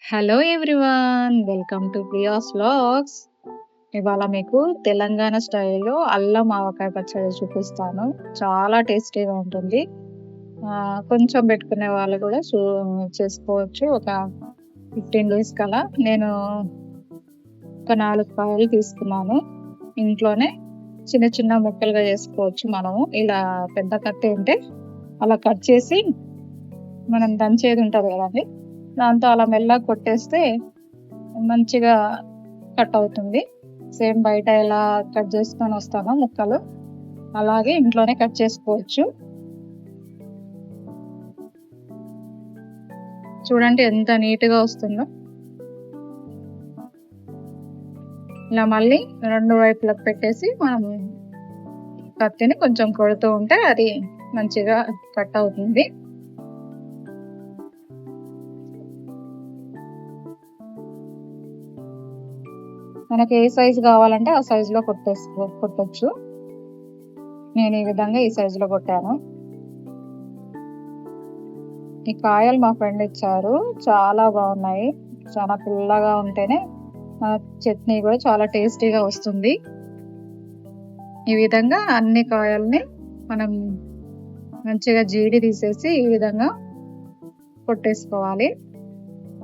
Hello everyone, welcome to Priya's vlogs. ఇవాళ మీకు తెలంగాణ స్టైల్లో అల్లం ఆవకాయ పచ్చడి చూపిస్తాను. చాలా టేస్టీగా ఉంటుంది. కొంచెం పెట్టుకునే వాళ్ళు కూడా చేసుకోవచ్చు. ఒక 15 డేస్ కలా నేను ఒక 4 కాయలు తీసుకున్నాను. ఇంట్లోనే చిన్న చిన్న ముక్కలుగా చేసుకోవచ్చు. మనము ఇలా పెద్ద కత్తి ఉంటే అలా కట్ చేసి మనం దంచేది ఉంటుంది కదండి, దాంతో అలా మెల్లగా కొట్టేస్తే మంచిగా కట్ అవుతుంది. సేమ్ బయట ఎలా కట్ చేసుకొని వస్తానో ముక్కలు, అలాగే ఇంట్లోనే కట్ చేసుకోవచ్చు. చూడండి ఎంత నీట్గా వస్తుందో. ఇలా మళ్ళీ 2 వైపులకు పెట్టేసి మనం కత్తిని కొంచెం కొడుతూ ఉంటే అది మంచిగా కట్ అవుతుంది. మనకి ఏ సైజు కావాలంటే ఆ సైజులో కొట్టచ్చు. నేను ఈ విధంగా ఈ సైజులో కొట్టాను. ఈ కాయలు మా ఫ్రెండ్ ఇచ్చారు, చాలా బాగున్నాయి. చాలా పుల్లగా ఉంటేనే చట్నీ కూడా చాలా టేస్టీగా వస్తుంది. ఈ విధంగా అన్ని కాయల్ని మనం మంచిగా జీడి తీసేసి ఈ విధంగా కొట్టేసుకోవాలి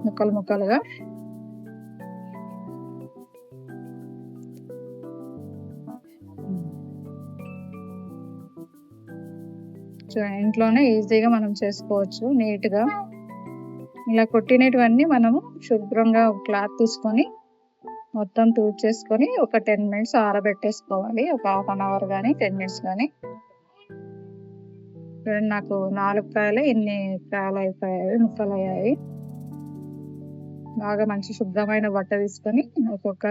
ముక్కలు ముక్కలుగా. ఇంట్లోనే ఈజీగా మనం చేసుకోవచ్చు నీట్గా. ఇలా కొట్టినటువన్నీ మనము శుభ్రంగా ఒక క్లాత్ తీసుకొని మొత్తం తూడ్చేసుకొని ఒక 10 మినిట్స్ ఆరబెట్టేసుకోవాలి. ఒక 1/2 అవర్ కానీ 10 మినిట్స్ కానీ. నాకు 4 కాయలు ఇన్ని కాయలు అయిపోయాయి, ముక్కలు అయ్యాయి. బాగా మంచి శుభ్రమైన బట్ట తీసుకొని ఒక్కొక్క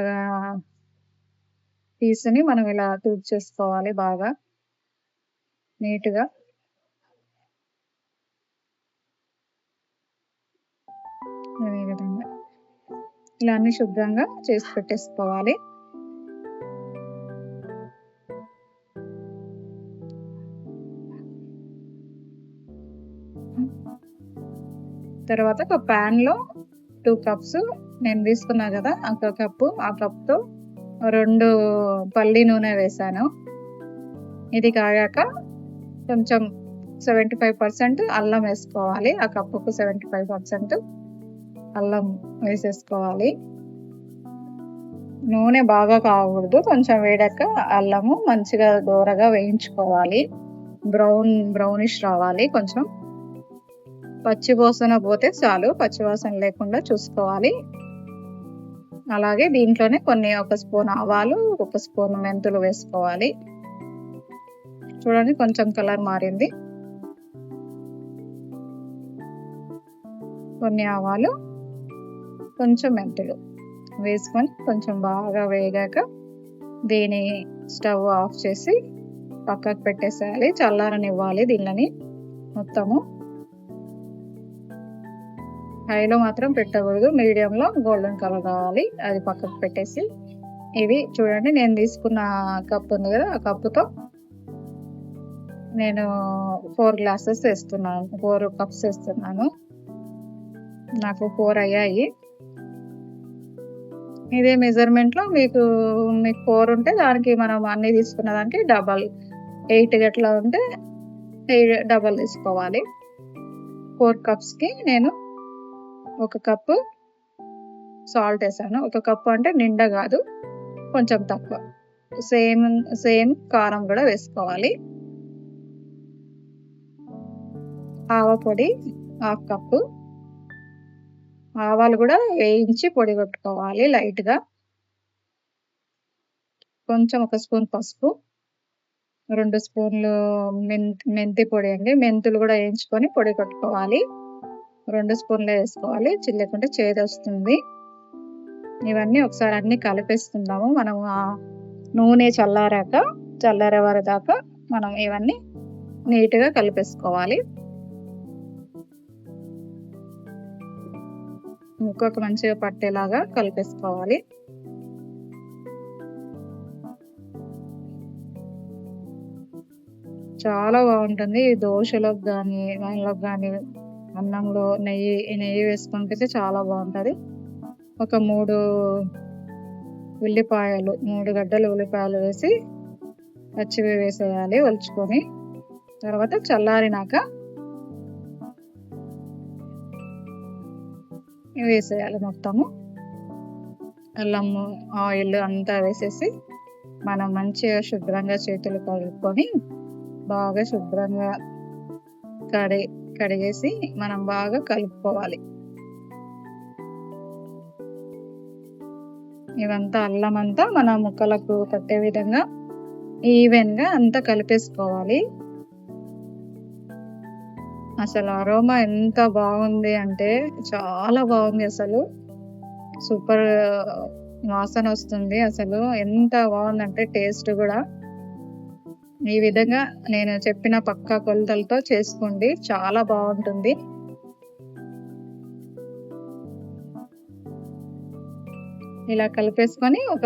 పీస్ని మనం ఇలా తూడ్చేసుకోవాలి బాగా నీట్గా. ఈ విధంగా ఇలా అన్ని శుభ్రంగా చేసి పెట్టేసుకోవాలి. తర్వాత ఒక ప్యాన్లో 2 కప్స్ నేను తీసుకున్నా కదా, ఒక కప్పు, ఆ కప్తో 2 పల్లి నూనె వేసాను. ఇది కాగాక కొంచెం 75% అల్లం వేసుకోవాలి. ఆ కప్పుకు 75% అల్లం వేసేసుకోవాలి. నూనె బాగా కాగకూడదు, కొంచెం వేడాక అల్లము మంచిగా దూరగా వేయించుకోవాలి. బ్రౌనిష్ రావాలి. కొంచెం పచ్చివాసన పోతే చాలు, పచ్చివాసన లేకుండా చూసుకోవాలి. అలాగే దీంట్లోనే ఒక స్పూన్ ఆవాలు, 1 స్పూన్ మెంతులు వేసుకోవాలి. చూడండి కొంచెం కలర్ మారింది. కొన్ని ఆవాలు, కొంచెం మెంతులు వేసుకొని కొంచెం బాగా వేగాక దీని స్టవ్ ఆఫ్ చేసి పక్కకు పెట్టేసేయాలి. చల్లారనివ్వాలి దీనిని మొత్తము. హైలో మాత్రం పెట్టకూడదు, మీడియంలో గోల్డెన్ కలర్ కావాలి. అది పక్కకు పెట్టేసి ఇవి చూడండి, నేను తీసుకున్న కప్పు ఉంది కదా, ఆ కప్పుతో నేను 4 గ్లాసెస్ వేస్తున్నాను, 4 కప్స్ వేస్తున్నాను. నాకు 4 అయ్యాయి. ఇదే మెజర్మెంట్లో మీకు 4 ఉంటే దానికి మనం అన్నీ తీసుకున్న దానికి డబల్, 8 గట్లా ఉంటే డబల్ తీసుకోవాలి. 4 కప్స్కి నేను 1 కప్పు సాల్ట్ వేసాను. 1 కప్పు అంటే నిండా కాదు, కొంచెం తక్కువ. సేమ్ కారం కూడా వేసుకోవాలి. ఆవ పొడి 1/2 కప్పు. ఆవాలు కూడా వేయించి పొడి కొట్టుకోవాలి లైట్గా. కొంచెం 1 స్పూన్ పసుపు, 2 స్పూన్లు మెంతి పొడి అండి. మెంతులు కూడా వేయించుకొని పొడి కొట్టుకోవాలి. 2 స్పూన్లు వేసుకోవాలి, లేకుంటే చేదు వస్తుంది. ఇవన్నీ ఒకసారి అన్ని కలిపేసుకుందాము. మనము ఆ నూనె చల్లారే వరదాకా మనం ఇవన్నీ నీట్గా కలిపేసుకోవాలి. ముక్కకు మంచిగా పట్టేలాగా కలిపేసుకోవాలి. చాలా బాగుంటుంది. దోశలోకి కానీ, వైన్లోకి కానీ అన్నంలో నెయ్యి వేసుకొని తింటే చాలా బాగుంటుంది. ఒక 3 ఉల్లిపాయలు 3 గడ్డలు ఉల్లిపాయలు వేసి పచ్చివి వేసేయాలి ఒలుచుకొని. తర్వాత చల్లారినాక వేసేయాలి మొత్తము. అల్లము, ఆయిల్ అంతా వేసేసి మనం మంచిగా శుభ్రంగా చేతులు కడుక్కొని బాగా శుభ్రంగా కడిగేసి మనం బాగా కలుపుకోవాలి. ఇవంతా అల్లం అంతా మన ముక్కలకు పట్టే విధంగా ఈవెన్‌గా అంతా కలిపేసుకోవాలి. అసలు అరోమా ఎంత బాగుంది అంటే చాలా బాగుంది అసలు. సూపర్ వాసన వస్తుంది. అసలు ఎంత బాగుందంటే టేస్ట్ కూడా. ఈ విధంగా నేను చెప్పిన పక్కా కొలతలతో చేసుకోండి, చాలా బాగుంటుంది. ఇలా కలిపేసుకొని ఒక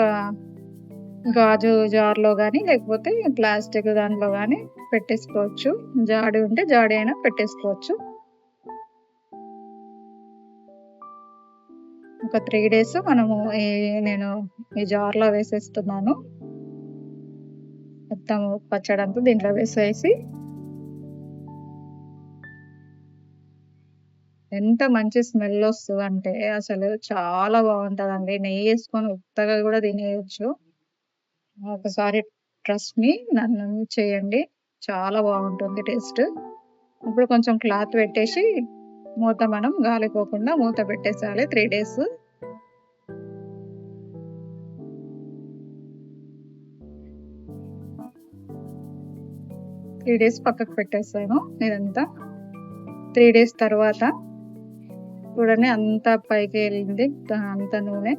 గాజు జార్‌లో గానీ లేకపోతే ప్లాస్టిక్ దాంట్లో గానీ పెట్టేసుకోవచ్చు. జాడి ఉంటే జాడి అయినా పెట్టేసుకోవచ్చు. ఒక 3 డేస్ మనము నేను ఈ జార్‌లో వేసేస్తున్నాను. మొత్తం పచ్చడంతా దీంట్లో వేసేసి ఎంత మంచి స్మెల్ వస్తదంటే అసలు చాలా బాగుంటదండి. నెయ్యి వేసుకొని ఉత్తగా కూడా తినేయొచ్చు. ఒకసారి ట్రస్ట్ మీ, నన్ను చేయండి, చాలా బాగుంటుంది టేస్ట్. ఇప్పుడు కొంచెం క్లాత్ పెట్టేసి మనం గాలి పోకుండా మూత పెట్టేసేయాలి 3 డేస్. పక్కకు పెట్టేసాను ఇదంతా. 3 డేస్ తర్వాత చూడండి అంతా పైకి వెళ్ళింది, అంత నూనె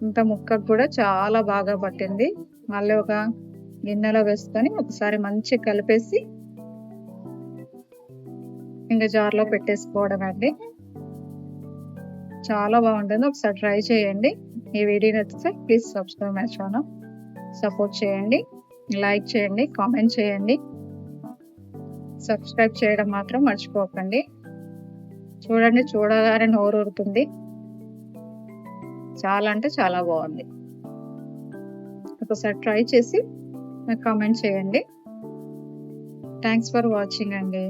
అంత ముక్కకు కూడా చాలా బాగా పట్టింది. మళ్ళీ ఒక గిన్నెలో వేసుకొని ఒకసారి మంచిగా కలిపేసి ఇంకా జార్‌లో పెట్టేసుకోవడం అండి. చాలా బాగుంటుంది. ఒకసారి ట్రై చేయండి. ఈ వీడియో నచ్చితే please subscribe my channel. Support చేయండి, లైక్ చేయండి, కామెంట్ చేయండి. సబ్స్క్రైబ్ చేయడం మాత్రం మర్చిపోకండి. చూడండి, చూడగానే నోరూరుతుంది. చాలా అంటే చాలా బాగుంది. ఒకసారి ట్రై చేసి నాకు కామెంట్ చేయండి. థ్యాంక్స్ ఫర్ వాచింగ్ అండి.